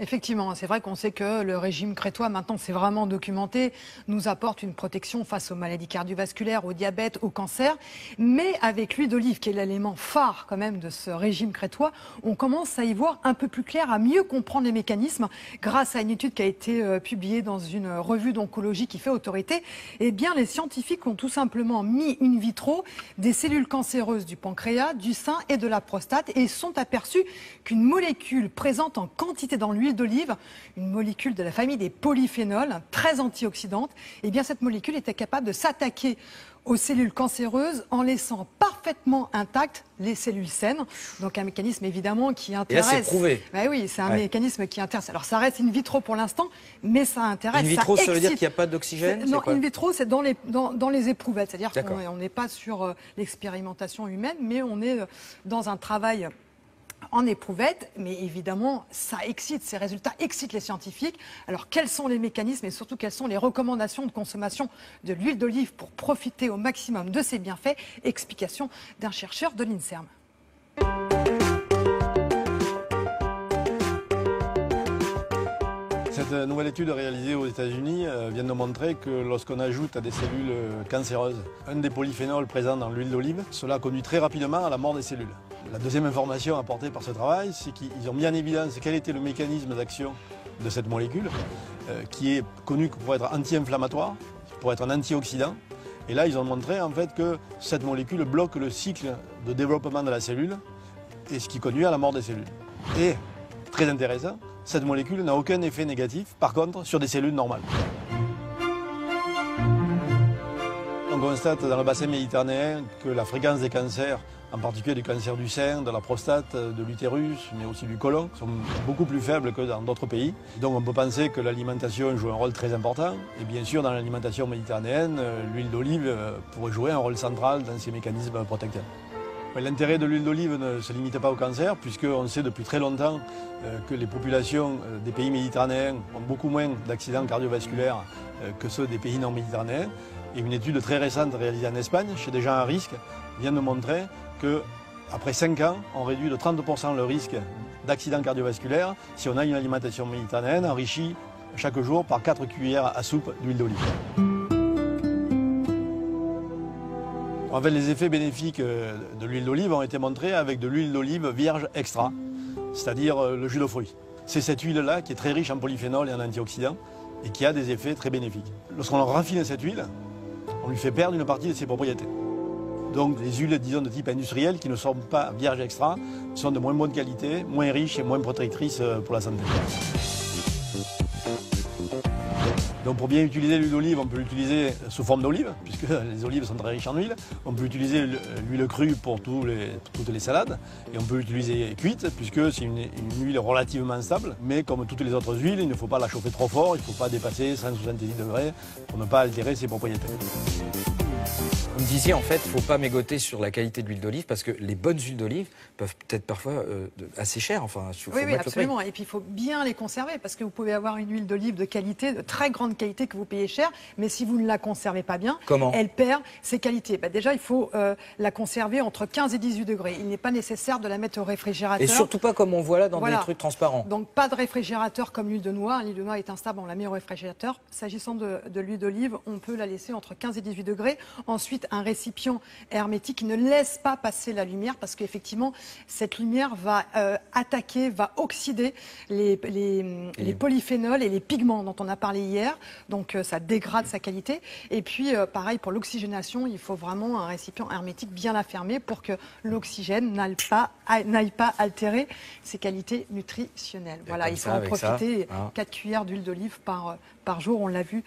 Effectivement, c'est vrai qu'on sait que le régime crétois, maintenant c'est vraiment documenté, nous apporte une protection face aux maladies cardiovasculaires, au diabète, au cancer. Mais avec l'huile d'olive, qui est l'élément phare quand même de ce régime crétois, on commence à y voir un peu plus clair, à mieux comprendre les mécanismes. Grâce à une étude qui a été publiée dans une revue d'oncologie qui fait autorité, eh bien les scientifiques ont tout simplement mis in vitro des cellules cancéreuses du pancréas, du sein et de la prostate et sont aperçus qu'une molécule présente en quantité dans l'huile d'olive, une molécule de la famille des polyphénols, très antioxydante, eh bien cette molécule était capable de s'attaquer aux cellules cancéreuses en laissant parfaitement intactes les cellules saines. Donc un mécanisme évidemment qui intéresse. Et là c'est prouvé. Ben oui, c'est un mécanisme qui intéresse. Alors ça reste in vitro pour l'instant, mais ça intéresse. In vitro, ça veut dire qu'il n'y a pas d'oxygène? Non, in vitro, c'est dans les éprouvettes. C'est-à-dire qu'on n'est pas sur l'expérimentation humaine, mais on est dans un travail en éprouvette, mais évidemment, ça excite, ces résultats excitent les scientifiques. Alors, quels sont les mécanismes et surtout, quelles sont les recommandations de consommation de l'huile d'olive pour profiter au maximum de ses bienfaits? Explication d'un chercheur de l'INSERM. Cette nouvelle étude réalisée aux États-Unis vient de montrer que lorsqu'on ajoute à des cellules cancéreuses un des polyphénols présents dans l'huile d'olive, cela conduit très rapidement à la mort des cellules. La deuxième information apportée par ce travail, c'est qu'ils ont mis en évidence quel était le mécanisme d'action de cette molécule, qui est connue pour être anti-inflammatoire, pour être un antioxydant. Et là, ils ont montré en fait que cette molécule bloque le cycle de développement de la cellule, et ce qui conduit à la mort des cellules. Et, très intéressant, cette molécule n'a aucun effet négatif, par contre, sur des cellules normales. On constate dans le bassin méditerranéen que la fréquence des cancers, en particulier du cancer du sein, de la prostate, de l'utérus, mais aussi du côlon, sont beaucoup plus faibles que dans d'autres pays. Donc on peut penser que l'alimentation joue un rôle très important. Et bien sûr, dans l'alimentation méditerranéenne, l'huile d'olive pourrait jouer un rôle central dans ces mécanismes protecteurs. L'intérêt de l'huile d'olive ne se limite pas au cancer, puisqu'on sait depuis très longtemps que les populations des pays méditerranéens ont beaucoup moins d'accidents cardiovasculaires que ceux des pays non méditerranéens. Et une étude très récente réalisée en Espagne, chez des gens à risque, vient de montrer qu'après 5 ans, on réduit de 30% le risque d'accident cardiovasculaire si on a une alimentation méditerranéenne enrichie chaque jour par 4 cuillères à soupe d'huile d'olive. En fait, les effets bénéfiques de l'huile d'olive ont été montrés avec de l'huile d'olive vierge extra, c'est-à-dire le jus de fruits. C'est cette huile-là qui est très riche en polyphénols et en antioxydants et qui a des effets très bénéfiques. Lorsqu'on raffine cette huile, on lui fait perdre une partie de ses propriétés. Donc les huiles, disons, de type industriel qui ne sont pas vierges extra sont de moins bonne qualité, moins riches et moins protectrices pour la santé. Donc pour bien utiliser l'huile d'olive, on peut l'utiliser sous forme d'olive, puisque les olives sont très riches en huile. On peut utiliser l'huile crue pour toutes les salades. Et on peut l'utiliser cuite, puisque c'est une huile relativement stable. Mais comme toutes les autres huiles, il ne faut pas la chauffer trop fort, il ne faut pas dépasser 170 degrés pour ne pas altérer ses propriétés. Vous me disiez, en fait, il ne faut pas mégoter sur la qualité de l'huile d'olive parce que les bonnes huiles d'olive peuvent être parfois assez chères. Enfin, oui, absolument. Et puis, il faut bien les conserver parce que vous pouvez avoir une huile d'olive de qualité, de très grande qualité que vous payez cher, mais si vous ne la conservez pas bien, elle perd ses qualités. Déjà, il faut la conserver entre 15 et 18 degrés. Il n'est pas nécessaire de la mettre au réfrigérateur. Et surtout pas comme on voit là dans des trucs transparents. Donc, pas de réfrigérateur comme l'huile de noix. L'huile de noix est instable, on la met au réfrigérateur. S'agissant de l'huile d'olive, on peut la laisser entre 15 et 18 degrés. Ensuite, un récipient hermétique qui ne laisse pas passer la lumière parce qu'effectivement, cette lumière va attaquer, va oxyder les polyphénols et les pigments dont on a parlé hier. Donc, ça dégrade sa qualité. Et puis, pareil, pour l'oxygénation, il faut vraiment un récipient hermétique bien affermé pour que l'oxygène n'aille pas altérer ses qualités nutritionnelles. Voilà, il faut en profiter. 4 cuillères d'huile d'olive par jour, on l'a vu.